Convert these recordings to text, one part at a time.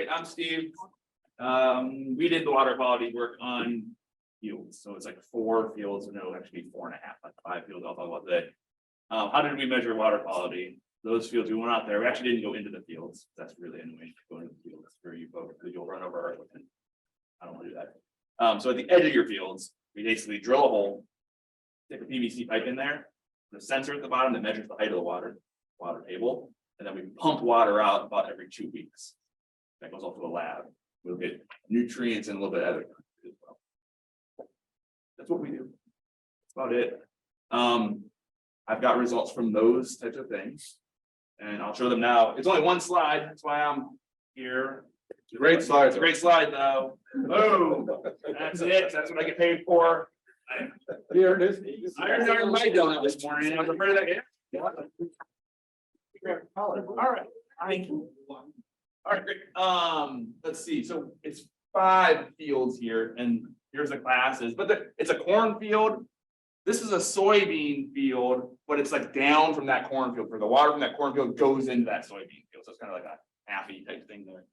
Great, I'm Steve. We did the water quality work on fields, so it's like 4 fields, no, actually 4.5, like 5 fields. I'll talk about that. How did we measure water quality? Those fields we went out there. We actually didn't go into the fields. That's really annoying. Going into the fields for you folks because you'll run over our equipment. I don't want to do that. So at the edge of your fields, we basically drill a hole, stick a PVC pipe in there, the sensor at the bottom that measures the height of the water table, and then we pump water out about every 2 weeks. That goes off to a lab. We'll get nutrients and a little bit of other as well. That's what we do. That's about it. I've got results from those types of things, and I'll show them now. It's only one slide. That's why I'm here. It's a great slide. It's a great slide, though. Oh, that's it. That's what I get paid for. Here it is. I earned my donut this morning. I was afraid of that. Yeah. All right. Thank you. All right, great. Let's see. So it's 5 fields here, and here's the classes, but it's a cornfield. This is a soybean field, but it's like down from that cornfield, where the water from that cornfield goes into that soybean field. So it's kind of like a halfy type thing there.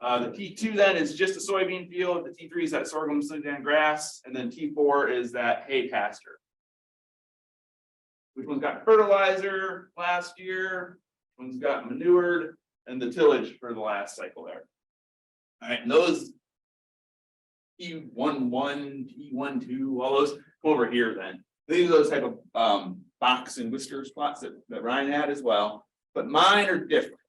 The T2 then is just a soybean field. The T3 is that sorghum, sudan grass, and then T4 is that hay pasture. Which one's got fertilizer last year? Which one's got manured, and the tillage for the last cycle there. All right, and those T11, T12, all those come over here then. These are those type of box and whisker plots that Ryan had as well, but mine are different.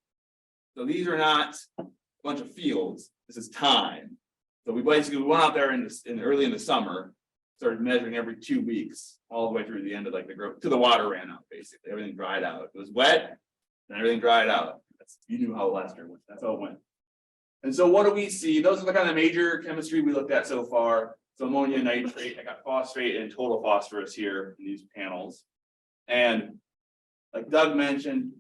So these are not a bunch of fields. This is time. So we went out there early in the summer, started measuring every 2 weeks, all the way through the end of like the growth, to the water ran out. Basically, everything dried out. It was wet, and everything dried out. You knew how last year went. That's how it went. And so what do we see? Those are the kind of major chemistry we looked at so far. So ammonia, nitrate, I got phosphate and total phosphorus here in these panels. And like Doug mentioned,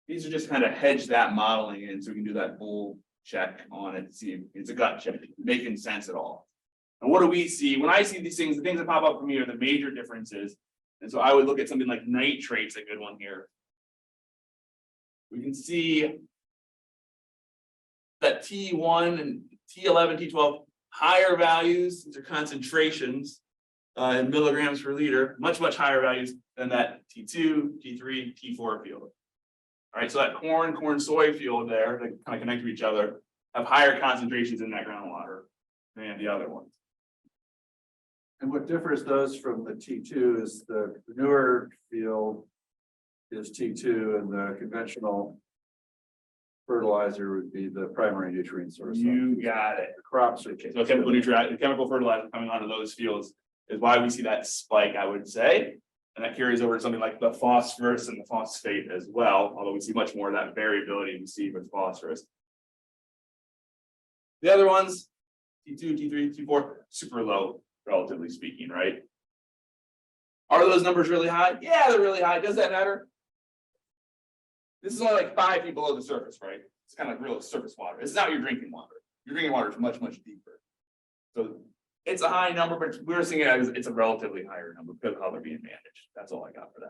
these are just kind of hedge that modeling in so we can do that bull check on it to see if it's a gut check, making sense at all. And what do we see? When I see these things, the things that pop up for me are the major differences. And so I would look at something like nitrate's a good one here. We can see that T1 and T11, T12, higher values, these are concentrations in milligrams per liter, much higher values than that T2, T3, T4 field. All right, so that corn, soy field there, they kind of connect to each other, have higher concentrations in that groundwater than the other ones. And what differs those from the T2 is the manure field is T2 and the conventional fertilizer would be the primary nutrient source. You got it. The crops are So chemical fertilizer coming onto those fields is why we see that spike, I would say. And that carries over to something like the phosphorus and the phosphate as well, although we see much more of that variability we see with phosphorus. The other ones, T2, T3, T4, super low, relatively speaking, right? Are those numbers really high? Yeah, they're really high. Does that matter? This is only like 5 feet below the surface, right? It's kind of like real surface water. It's not your drinking water. Your drinking water is much deeper. So it's a high number, but we're seeing it as it's a relatively higher number because of how they're being managed. That's all I got for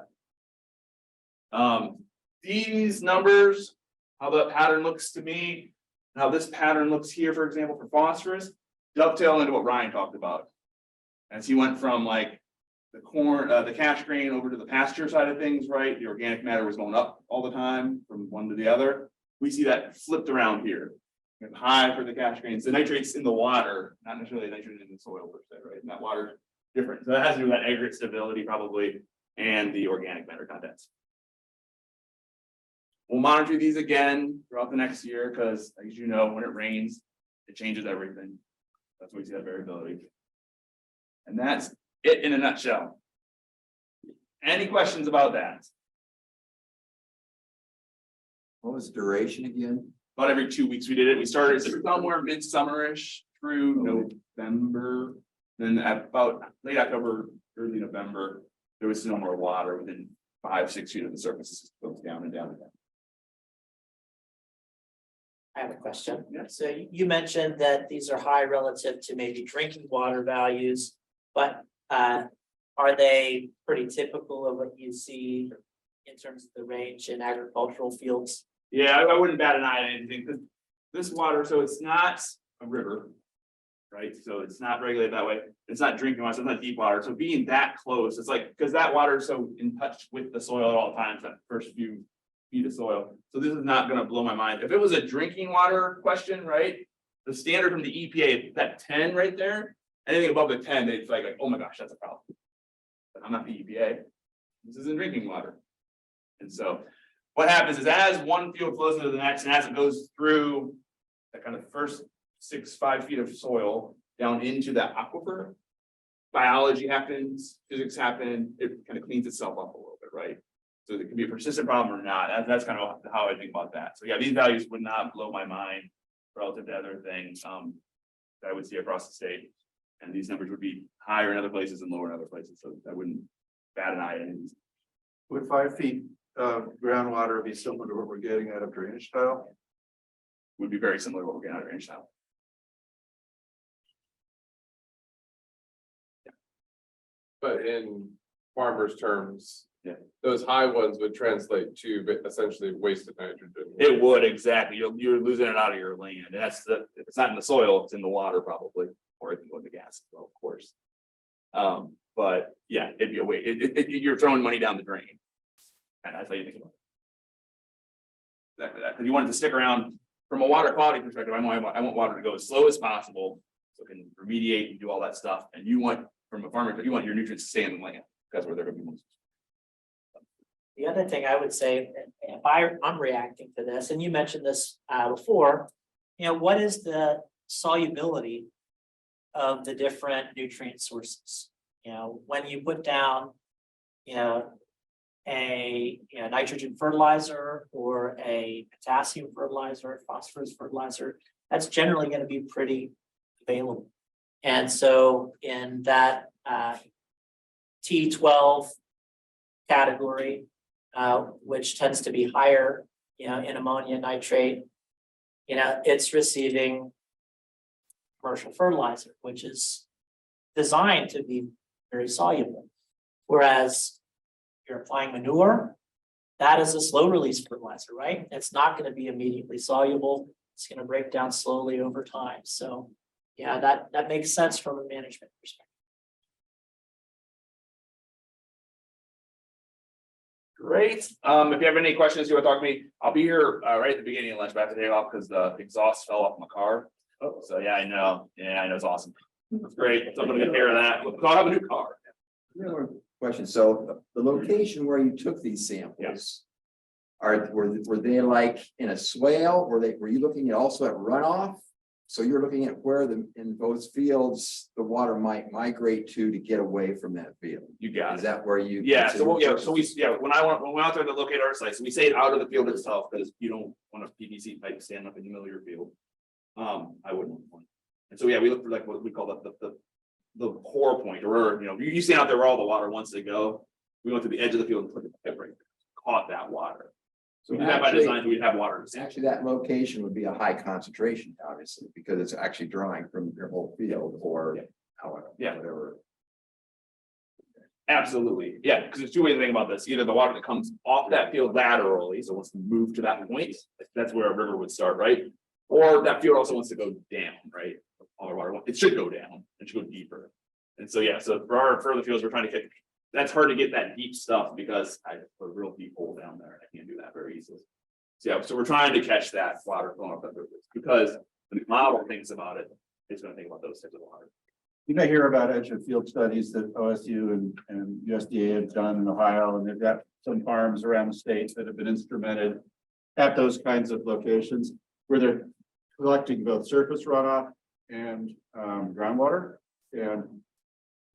that. These numbers, how the pattern looks to me, how this pattern looks here, for example, for phosphorus, dovetail into what Ryan talked about. As he went from like the corn, the cash grain over to the pasture side of things, right? The organic matter was going up all the time from one to the other. We see that flipped around here. High for the cash grains. The nitrates in the water, not necessarily nitrogen in the soil per se, right? And that water different. So that has to do with that aggregate stability probably and the organic matter contents. We'll monitor these again throughout the next year because, as you know, when it rains, it changes everything. That's why we see that variability. And that's it in a nutshell. Any questions about that? What was duration again? About every 2 weeks we did it. We started somewhere midsummer-ish through November. Then at about late October, early November, there was no more water within 5-6 feet of the surface. It goes down and down and down. I have a question. Yeah. So you mentioned that these are high relative to maybe drinking water values, but are they pretty typical of what you see in terms of the range in agricultural fields? Yeah, I wouldn't bat an eye at anything because this water, so it's not a river. Right, so it's not regulated that way, it's not drinking water, so it's not deep water, so being that close, it's like, because that water is so in touch with the soil at all times, that first few feet of soil. So this is not gonna blow my mind. If it was a drinking water question, right? The standard from the EPA, that 10 right there, anything above the 10, it's like, oh my gosh, that's a problem. But I'm not the EPA, this isn't drinking water. And so what happens is as one field flows into the next, and as it goes through that kind of first 5 feet of soil down into that aquifer, biology happens, physics happen, it kind of cleans itself up a little bit, right? So it can be a persistent problem or not. That's kind of how I think about that. So yeah, these values would not blow my mind relative to other things that I would see across the state. And these numbers would be higher in other places and lower in other places. So I wouldn't bat an eye at any of these. Would 5 feet of groundwater be similar to what we're getting out of drainage tile? Would be very similar to what we're getting out of range now. But in farmers' terms. Yeah. Those high ones would translate to essentially wasted nitrogen. It would, exactly. You're losing it out of your land. And that's it's not in the soil, it's in the water probably, or it can go in the gas as well, of course. But yeah, it'd be a way, you're throwing money down the drain. And that's how you think about it. Exactly that, because you want it to stick around from a water quality perspective. I want water to go as slow as possible, so it can remediate and do all that stuff. And you want, from a farmer, you want your nutrients to stay in the land. That's where they're gonna be most. The other thing I would say, if I'm reacting to this, and you mentioned this before, what is the solubility of the different nutrient sources? When you put down, a nitrogen fertilizer or a potassium fertilizer, phosphorus fertilizer, that's generally going to be pretty available. And so in that T12 category, which tends to be higher, in ammonia nitrate, it's receiving commercial fertilizer, which is designed to be very soluble. Whereas you're applying manure, that is a slow release fertilizer, right? It's not going to be immediately soluble. It's going to break down slowly over time. So yeah, that makes sense from a management perspective. Great. If you have any questions, you want to talk to me, I'll be here right at the beginning of lunch, but I have to take off because the exhaust fell off my car. Oh, so yeah, I know. Yeah, I know, it's awesome. That's great. So I'm gonna get care of that. I'll have a new car. Another question. So the location where you took these samples. Yes. Were they like in a swale? Were you looking at also at runoff? So you're looking at where in those fields, the water might migrate to get away from that field. You got Is it. that where you? Yeah, so when we went out there to locate our site, so we say it out of the field itself, because you don't want a PVC pipe standing up in the middle of your field. I wouldn't want one. And so yeah, we look for like what we call the core point, or you stand out there where all the water wants to go. We went to the edge of the field and put the pipe right there, caught that water. So we did that by design, we'd have water. Actually, that location would be a high concentration, obviously, because it's actually drawing from your whole field or however, whatever. Absolutely, yeah, because there's two ways to think about this. Either the water that comes off that field laterally, so wants to move to that point, that's where a river would start, right? Or that field also wants to go down, right? All the water, it should go down, it should go deeper. And so, yeah, so for our further fields, we're trying to get, that's hard to get that deep stuff because I put a real deep hole down there and I can't do that very easily. So yeah, so we're trying to catch that water flowing up that river because when the model thinks about it, it's going to think about those types of water. You may hear about edge of field studies that OSU and USDA have done in Ohio, and they've got some farms around the state that have been instrumented at those kinds of locations where they're collecting both surface runoff and groundwater. And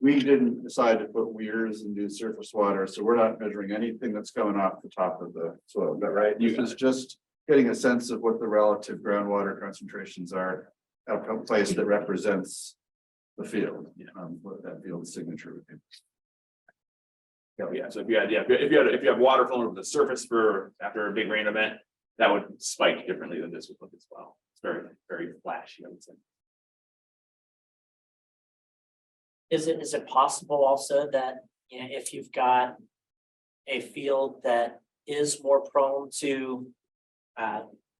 we didn't decide to put weirs and do surface water, so we're not measuring anything that's coming off the top of the soil. Is that right? This is just getting a sense of what the relative groundwater concentrations are at a place that represents the field, what that field signature would be. Yeah, so if you have water flowing over the surface for after a big rain event, that would spike differently than this would look as well. It's very, very flashy, I would say. Is it possible also that, if you've got a field that is more prone to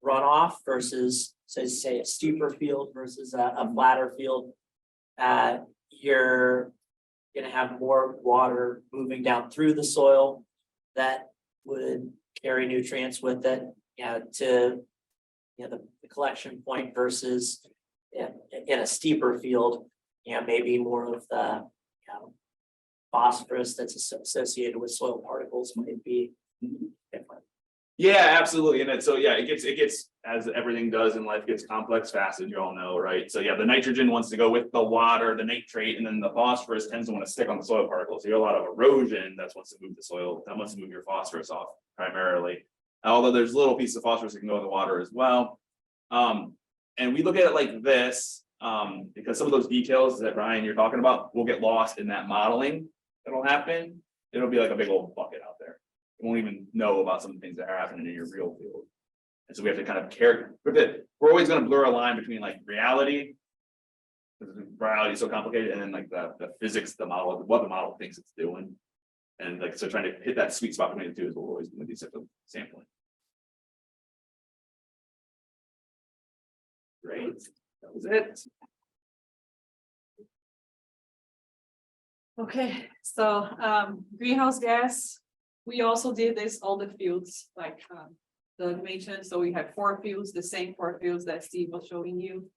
runoff versus, say a steeper field versus a flatter field, you're gonna have more water moving down through the soil that would carry nutrients with it, to the collection point versus in a steeper field, maybe more of the phosphorus that's associated with soil particles might be different. Yeah, absolutely. And so, yeah, it gets, as everything does in life, gets complex fast, as you all know, right? So yeah, the nitrogen wants to go with the water, the nitrate, and then the phosphorus tends to want to stick on the soil particles. So you have a lot of erosion that wants to move the soil, that wants to move your phosphorus off primarily. Although there's little pieces of phosphorus that can go in the water as well. And we look at it like this, because some of those details that Ryan, you're talking about, will get lost in that modeling that'll happen. It'll be like a big old bucket out there. You won't even know about some of the things that are happening in your real field. And so we have to kind of we're always going to blur a line between like reality, because reality is so complicated, and then like the physics, the model, what the model thinks it's doing. And like, so trying to hit that sweet spot between the two is what we're always doing with these types of sampling. Great, that was it. Okay, so greenhouse gas, we also did this on the fields, like Doug mentioned, so we have 4 fields, the same 4 fields that Steve was showing you.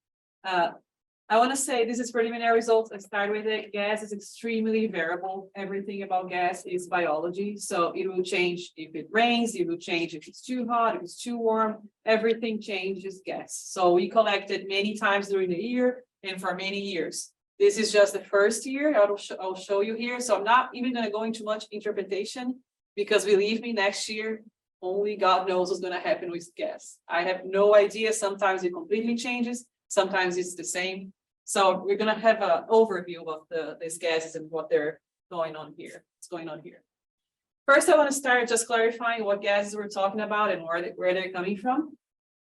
I want to say this is preliminary results. I start with it. Gas is extremely variable. Everything about gas is biology, so it will change if it rains, it will change if it's too hot, if it's too warm, everything changes gas. So we collected many times during the year and for many years. This is just the first year. I'll show you here. So I'm not even going to go into much interpretation, because believe me, next year, only God knows what's going to happen with gas. I have no idea. Sometimes it completely changes. Sometimes it's the same. So we're going to have an overview of these gases and what they're going on here. What's going on here. First, I want to start just clarifying what gases we're talking about and where they're coming from.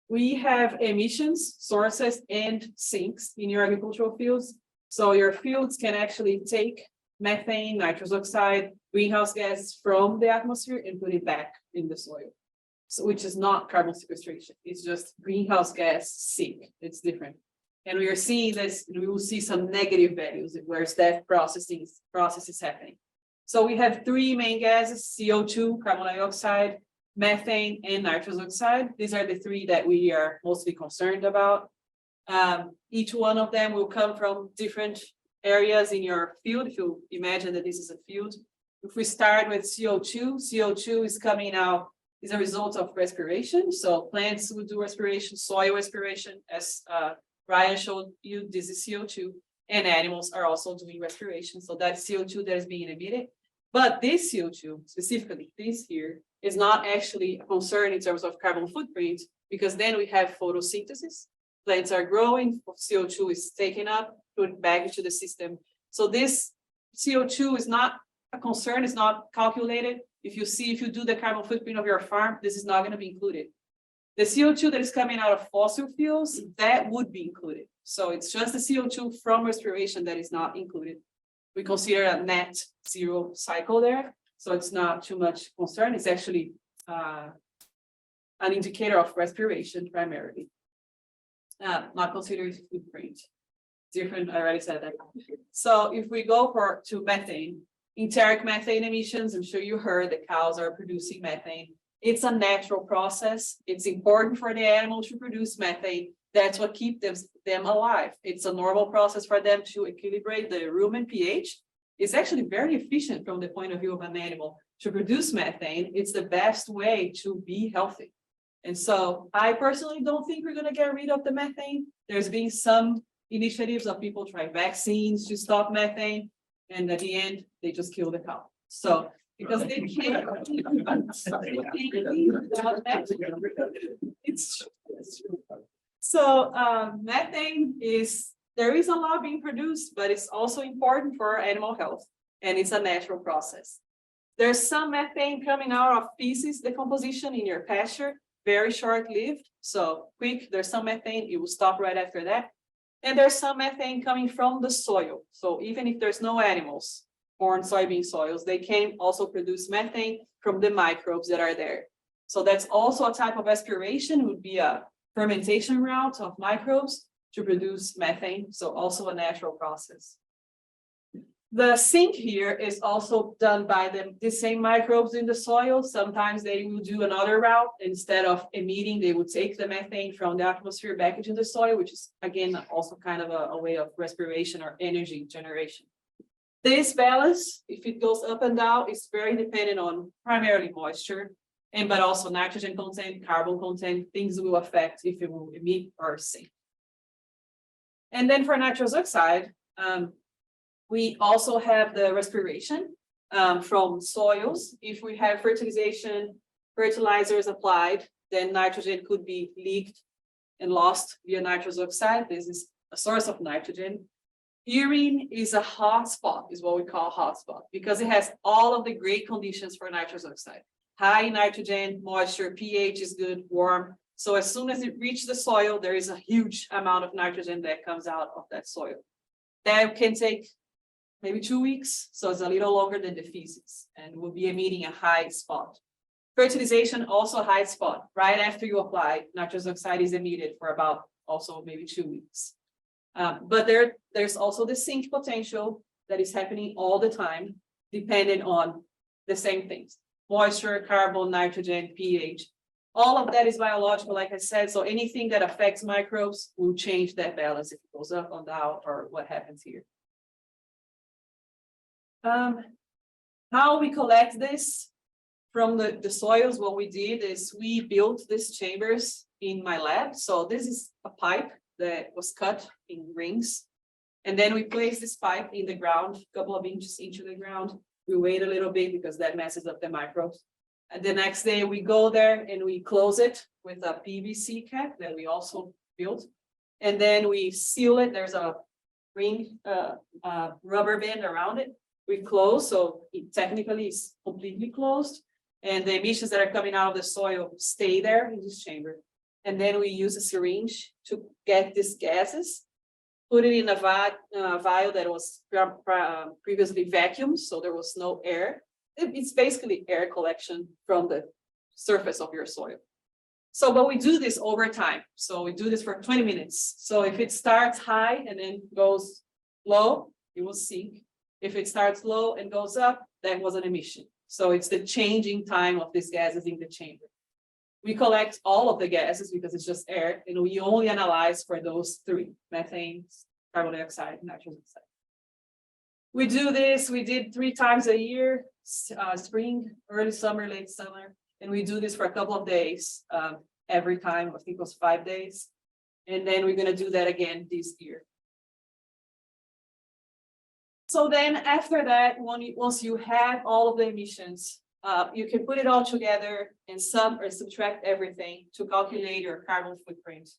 We have emissions, sources, and sinks in your agricultural fields. So your fields can actually take methane, nitrous oxide, greenhouse gas from the atmosphere and put it back in the soil. So which is not carbon sequestration. It's just greenhouse gas sink. It's different. And we are seeing this, and we will see some negative values where that process is happening. So we have 3 main gases: CO2, carbon dioxide, methane, and nitrous oxide. These are the 3 that we are mostly concerned about. Each one of them will come from different areas in your field. If you imagine that this is a field, if we start with CO2, CO2 is coming out, is a result of respiration. So plants will do respiration, soil respiration, as Ryan showed you, this is CO2, and animals are also doing respiration. So that's CO2 that is being emitted. But this CO2, specifically this here, is not actually a concern in terms of carbon footprint, because then we have photosynthesis. Plants are growing, CO2 is taken up, put back into the system. So this CO2 is not a concern, it's not calculated. If you do the carbon footprint of your farm, this is not going to be included. The CO2 that is coming out of fossil fuels, that would be included. So it's just the CO2 from respiration that is not included. We consider a net zero cycle there. So it's not too much concern. It's actually an indicator of respiration primarily. Not considered footprint. Different, I already said that. So if we go to methane, enteric methane emissions, I'm sure you heard the cows are producing methane. It's a natural process. It's important for the animal to produce methane. That's what keeps them alive. It's a normal process for them to equilibrate the rumen pH. It's actually very efficient from the point of view of an animal to produce methane. It's the best way to be healthy. And so I personally don't think we're going to get rid of the methane. There's been some initiatives of people trying vaccines to stop methane, and at the end, they just kill the cow. So because they can't. It's true. So methane there is a lot being produced, but it's also important for animal health, and it's a natural process. There's some methane coming out of feces decomposition in your pasture, very short-lived. So quick, there's some methane, it will stop right after that. And there's some methane coming from the soil. So even if there's no animals, corn, soybean soils, they can also produce methane from the microbes that are there. So that's also a type of aspiration, would be a fermentation route of microbes to produce methane, so also a natural process. The sink here is also done by the same microbes in the soil. Sometimes they will do another route. Instead of emitting, they would take the methane from the atmosphere back into the soil, which is again also kind of a way of respiration or energy generation. This balance, if it goes up and down, is very dependent on primarily moisture, but also nitrogen content, carbon content. Things will affect if it will emit or sink. And then for nitrous oxide, we also have the respiration from soils. If we have fertilizers applied, then nitrogen could be leaked and lost via nitrous oxide. This is a source of nitrogen. Urine is a hot spot, is what we call hot spot, because it has all of the great conditions for nitrous oxide. High nitrogen, moisture, pH is good, warm. So as soon as it reaches the soil, there is a huge amount of nitrogen that comes out of that soil. That can take maybe 2 weeks, so it's a little longer than the feces, and will be emitting a high spot. Fertilization, also a high spot. Right after you apply, nitrous oxide is emitted for about also maybe 2 weeks. But there's also the sink potential that is happening all the time, depending on the same things: moisture, carbon, nitrogen, pH. All of that is biological, like I said, so anything that affects microbes will change that balance if it goes up or down, or what happens here. How we collect this from the soils, what we did is we built these chambers in my lab. So this is a pipe that was cut in rings. And then we place this pipe in the ground, a couple of inches into the ground. We wait a little bit because that messes up the microbes. And the next day we go there and we close it with a PVC cap that we also built. And then we seal it. There's a ring, rubber band around it. We close, so it technically is completely closed. And the emissions that are coming out of the soil stay there in this chamber. And then we use a syringe to get these gases, put it in a vial that was previously vacuumed, so there was no air. It's basically air collection from the surface of your soil. So, but we do this over time. So we do this for 20 minutes. So if it starts high and then goes low, it will sink. If it starts low and goes up, that was an emission. So it's the changing time of these gases in the chamber. We collect all of the gases because it's just air, and we only analyze for those three: methane, carbon dioxide, nitrous oxide. We do this, we did 3 times a year, spring, early summer, late summer, and we do this for a couple of days every time. I think it was 5 days. And then we're gonna do that again this year. So then after that, once you have all of the emissions, you can put it all together and sum or subtract everything to calculate your carbon footprint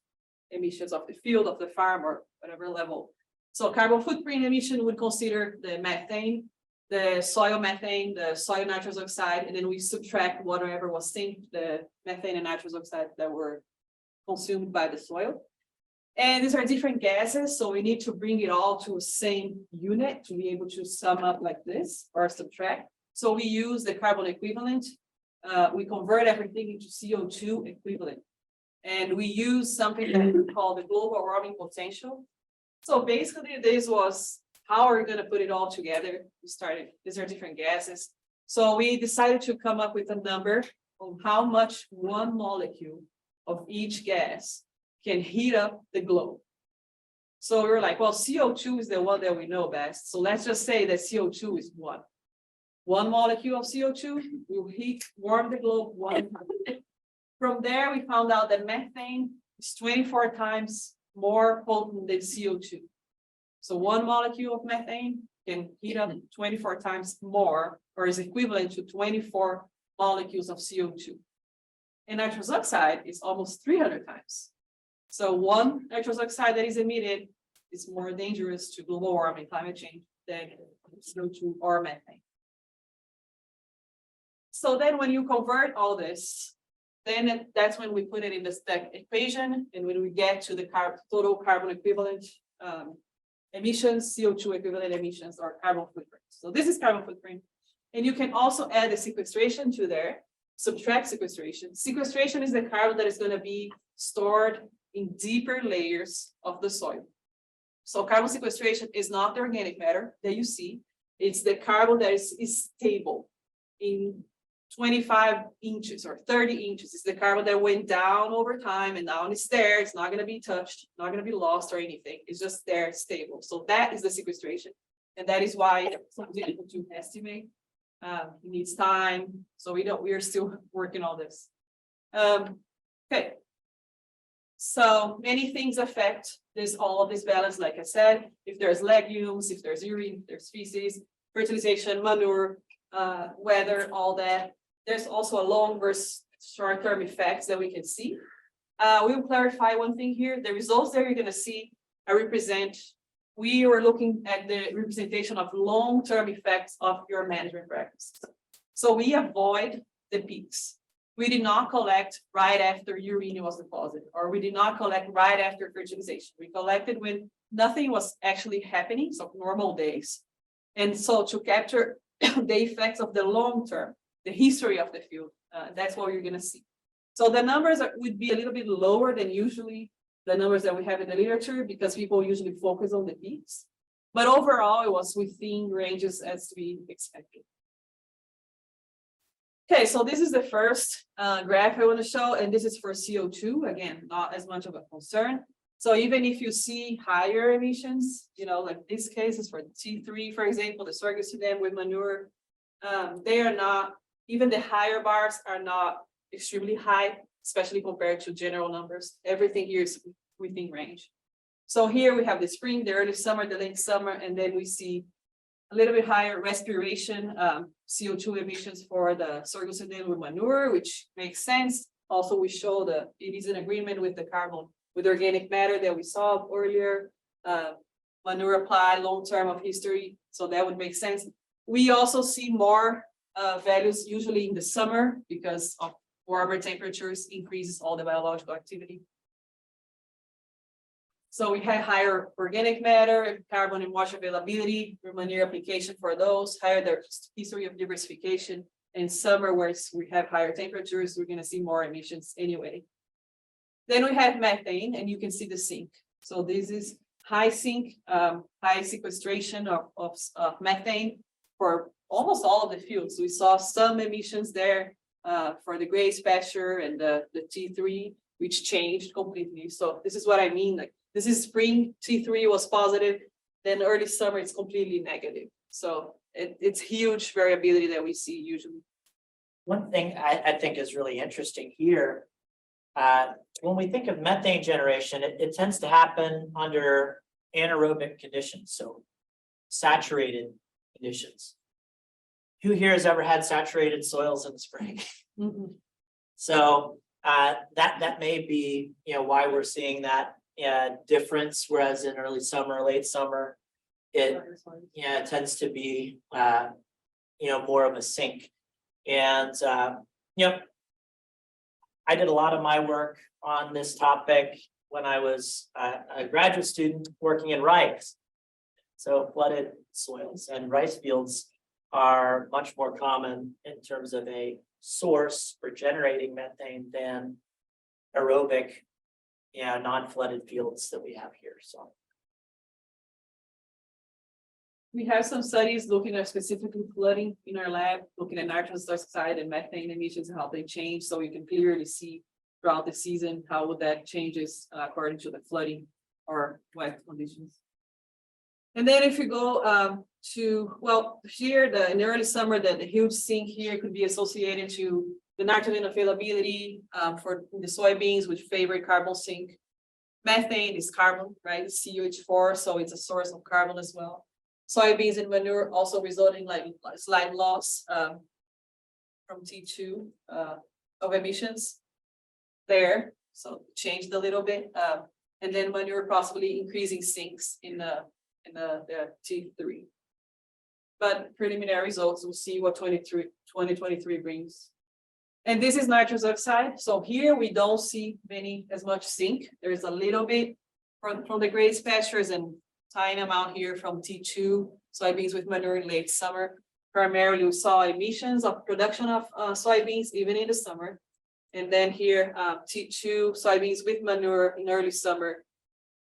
emissions of the field, of the farm, or whatever level. So carbon footprint emission would consider the methane, the soil nitrous oxide, and then we subtract whatever was synced, the methane and nitrous oxide that were consumed by the soil. And these are different gases, so we need to bring it all to the same unit to be able to sum up like this or subtract. So we use the carbon equivalent. We convert everything into CO2 equivalent. And we use something that we call the global warming potential. So basically this was how we're going to put it all together. These are different gases. So we decided to come up with a number of how much one molecule of each gas can heat up the globe. So we were like, well, CO2 is the one that we know best. So let's just say that CO2 is 1. 1 molecule of CO2 will warm the globe 1. From there, we found out that methane is 24 times more potent than CO2. So 1 molecule of methane can heat up 24 times more, or is equivalent to 24 molecules of CO2. And nitrous oxide is almost 300 times. So 1 nitrous oxide that is emitted is more dangerous to global warming, climate change, than CO2 or methane. So then when you convert all this, then that's when we put it in the stack equation, and when we get to the total carbon equivalent emissions, CO2 equivalent emissions, or carbon footprint. So this is carbon footprint. And you can also add the sequestration to there. subtract sequestration. Sequestration is the carbon that is gonna be stored in deeper layers of the soil. So carbon sequestration is not the organic matter that you see, it's the carbon that is stable in 25 inches or 30 inches. It's the carbon that went down over time and now it's there. It's not going to be touched, not going to be lost or anything. It's just there, stable. So that is the sequestration. And that is why it's difficult to estimate. It needs time. So we are still working on this. Okay. So many things affect all of this balance. Like I said, if there's legumes, if there's urine, if there's feces, fertilization, manure, weather, all that. There's also a long versus short-term effects that we can see. We will clarify one thing here. The results that you're going to see we are looking at the representation of long-term effects of your management practices. So we avoid the peaks. We did not collect right after urine was deposited, or we did not collect right after fertilization. We collected when nothing was actually happening, so normal days. And so to capture the effects of the long term, the history of the field, that's what you're gonna see. So the numbers would be a little bit lower than usually the numbers that we have in the literature because people usually focus on the peaks. But overall, it was within ranges as we expected. Okay, so this is the first graph I want to show, and this is for CO2. Again, not as much of a concern. So even if you see higher emissions, like these cases for T3, for example, the sorghum dam with manure, they are not, even the higher bars are not extremely high, especially compared to general numbers. Everything here is within range. So here we have the spring, the early summer, the late summer, and then we see a little bit higher respiration, CO2 emissions for the sorghum dam with manure, which makes sense. Also, we show that it is in agreement with the carbon, with organic matter that we saw earlier. Manure applied, long term of history, so that would make sense. We also see more values usually in the summer because of warmer temperatures increases all the biological activity. So we had higher organic matter, carbon and water availability, manure application for those, higher the history of diversification. In summer, where we have higher temperatures, we're going to see more emissions anyway. Then we have methane, and you can see the sink. So this is high sink, high sequestration of methane for almost all of the fields. We saw some emissions there for the graze pasture and the T3, which changed completely. So this is what I mean. Like this is spring, T3 was positive, then early summer it's completely negative. So it's huge variability that we see usually. One thing I think is really interesting here, when we think of methane generation, it tends to happen under anaerobic conditions, so saturated conditions. Who here has ever had saturated soils in the spring? Mm-hmm. So that may be why we're seeing that difference, whereas in early summer, late summer, it tends to be more of a sink. And I did a lot of my work on this topic when I was a graduate student working in rice. So flooded soils and rice fields are much more common in terms of a source for generating methane than aerobic, non-flooded fields that we have here. So we have some studies looking at specifically flooding in our lab, looking at nitrogen oxide and methane emissions and how they change. So you can clearly see throughout the season how that changes according to the flooding or wet conditions. And then if you go here, in the early summer, the huge sink here could be associated to the nitrogen availability for the soybeans, which favor carbon sink. Methane is carbon, right? It's CH4, so it's a source of carbon as well. Soybeans and manure also resulting like slight loss from T2 of emissions there. So changed a little bit. And then manure possibly increasing sinks in the T3. But preliminary results, we'll see what 2023 brings. And this is nitrous oxide. So here we don't see as much sink. There is a little bit from the graze pastures and tiny amount here from T2 soybeans with manure in late summer. primarily we saw emissions of production of soybeans even in the summer. And then here, T2 soybeans with manure in early summer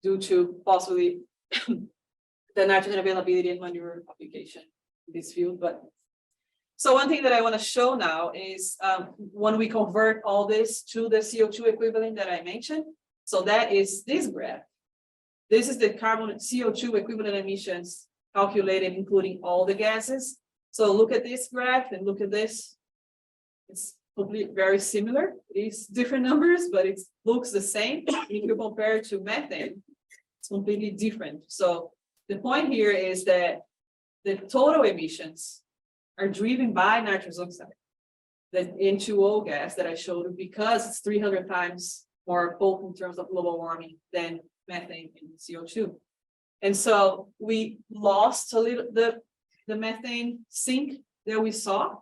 due to possibly the nitrogen availability and manure application in this field. But so one thing that I want to show now is when we convert all this to the CO2 equivalent that I mentioned. So that is this graph. This is the carbon CO2 equivalent emissions calculated, including all the gases. So look at this graph and look at this. It's completely very similar. It's different numbers, but it looks the same. If you compare it to methane, it's completely different. So the point here is that the total emissions are driven by nitrous oxide, the N2O gas that I showed you, because it's 300 times more potent in terms of global warming than methane and CO2. And so we lost a little the methane sink that we saw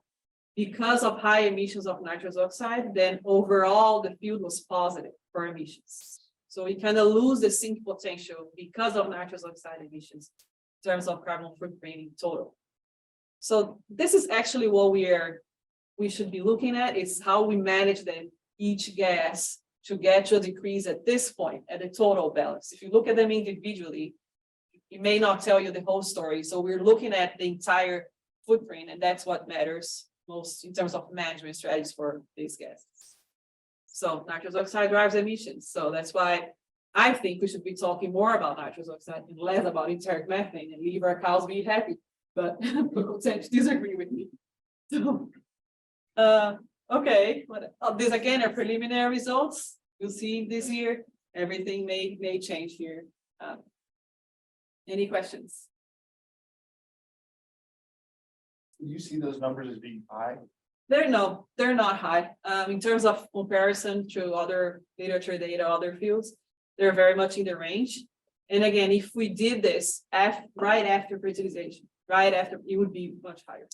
because of high emissions of nitrous oxide. Then overall the field was positive for emissions. So we kind of lose the sink potential because of nitrous oxide emissions in terms of carbon footprint in total. So this is actually what we should be looking at, is how we manage each gas to get to a decrease at this point, at the total balance. If you look at them individually, it may not tell you the whole story. So we're looking at the entire footprint, and that's what matters most in terms of management strategies for these gases. So nitrous oxide drives emissions. So that's why I think we should be talking more about nitrous oxide and less about enteric methane, and leave our cows be happy. But people tend to disagree with me. So, okay, these again are preliminary results. You'll see this year, everything may change here. Any questions? Do you see those numbers as being high? They're not high. In terms of comparison to other literature data, other fields, they're very much in the range. And again, if we did this right after fertilization, right after, it would be much higher.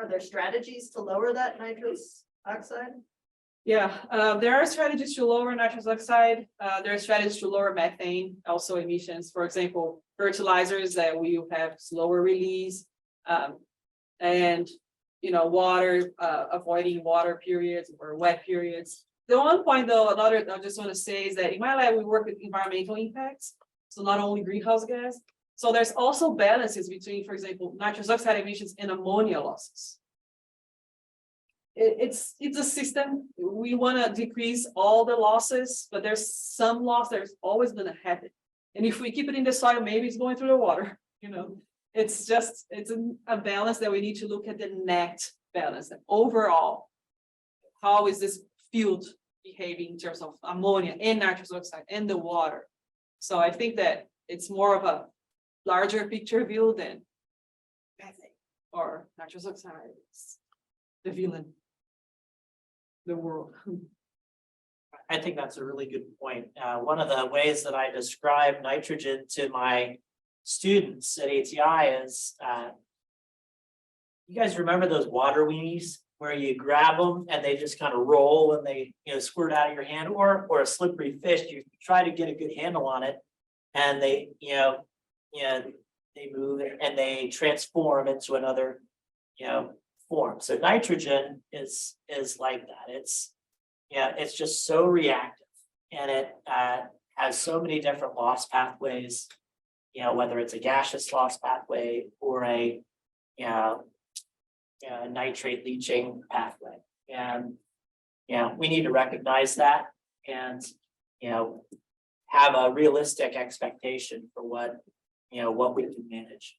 Are there strategies to lower that nitrous oxide? Yeah, there are strategies to lower nitrous oxide. There are strategies to lower methane, also emissions. For example, fertilizers that we have slower release, and water, avoiding water periods or wet periods. The one point though, I just want to say is that in my lab we work with environmental impacts, so not only greenhouse gas. So there's also balances between, for example, nitrous oxide emissions and ammonia losses. It's a system. We want to decrease all the losses, but there's some loss that's always going to happen. And if we keep it in the soil, maybe it's going through the water. It's a balance that we need to look at, the net balance. And overall, how is this field behaving in terms of ammonia and nitrous oxide and the water? So I think that it's more of a larger picture view than methane or nitrous oxide. It's the villain. The world. I think that's a really good point. One of the ways that I describe nitrogen to my students at ATI is, you guys remember those water weenies where you grab them and they just kind of roll and they squirt out of your hand, or a slippery fish, you try to get a good handle on it and they they move and they transform into another form. So nitrogen is like that. It's just so reactive, and it has so many different loss pathways, whether it's a gaseous loss pathway or a nitrate leaching pathway. And we need to recognize that and have a realistic expectation for what we can manage.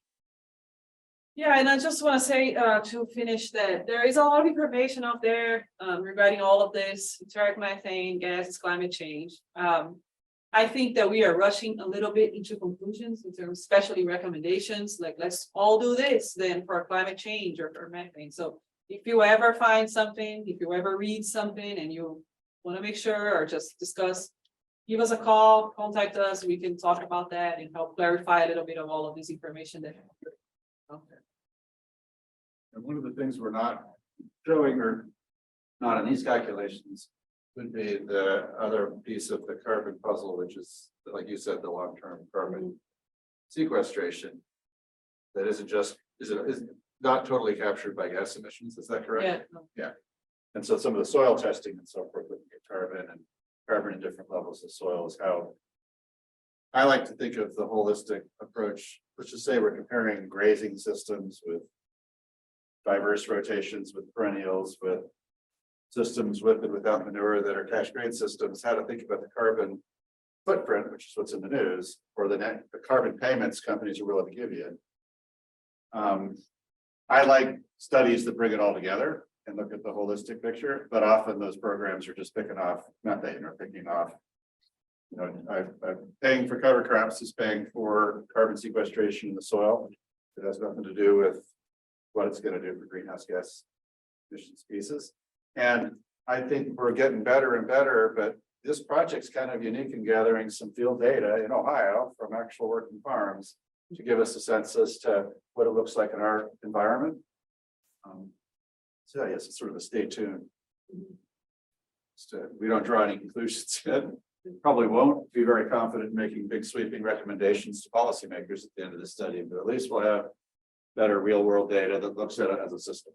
Yeah, and I just want to say to finish that there is a lot of information out there regarding all of this, enteric methane, gases, climate change. I think that we are rushing a little bit into conclusions in terms, especially recommendations, like let's all do this then for climate change or for methane. So if you ever find something, if you ever read something and you want to make sure or just discuss, give us a call, contact us. We can talk about that and help clarify a little bit of all of this information that. Okay. And one of the things we're not showing, or not in these calculations, would be the other piece of the carbon puzzle, which is, like you said, the long-term carbon sequestration. That isn't just, is not totally captured by gas emissions, is that correct? Yeah, And so some of the soil testing and so forth, looking at carbon in different levels of soil is how. I like to think of the holistic approach, let's just say we're comparing grazing systems with. Diverse rotations with perennials, with. Systems with and without manure that are cash grain systems, how to think about the carbon. Footprint, which is what's in the news, or the carbon payments companies are willing to give you. I like studies that bring it all together and look at the holistic picture, but often those programs are just picking off methane or picking off. You know, I'm paying for cover crops is paying for carbon sequestration in the soil. It has nothing to do with what it's going to do for greenhouse gas emission species. And I think we're getting better and better, but this project's kind of unique in gathering some field data in Ohio from actual working farms to give us a sense as to what it looks like in our environment. So I guess it's sort of a stay tuned. We don't draw any conclusions yet. Probably won't be very confident in making big sweeping recommendations to policymakers at the end of the study, but at least we'll have better real world data that looks at it as a system.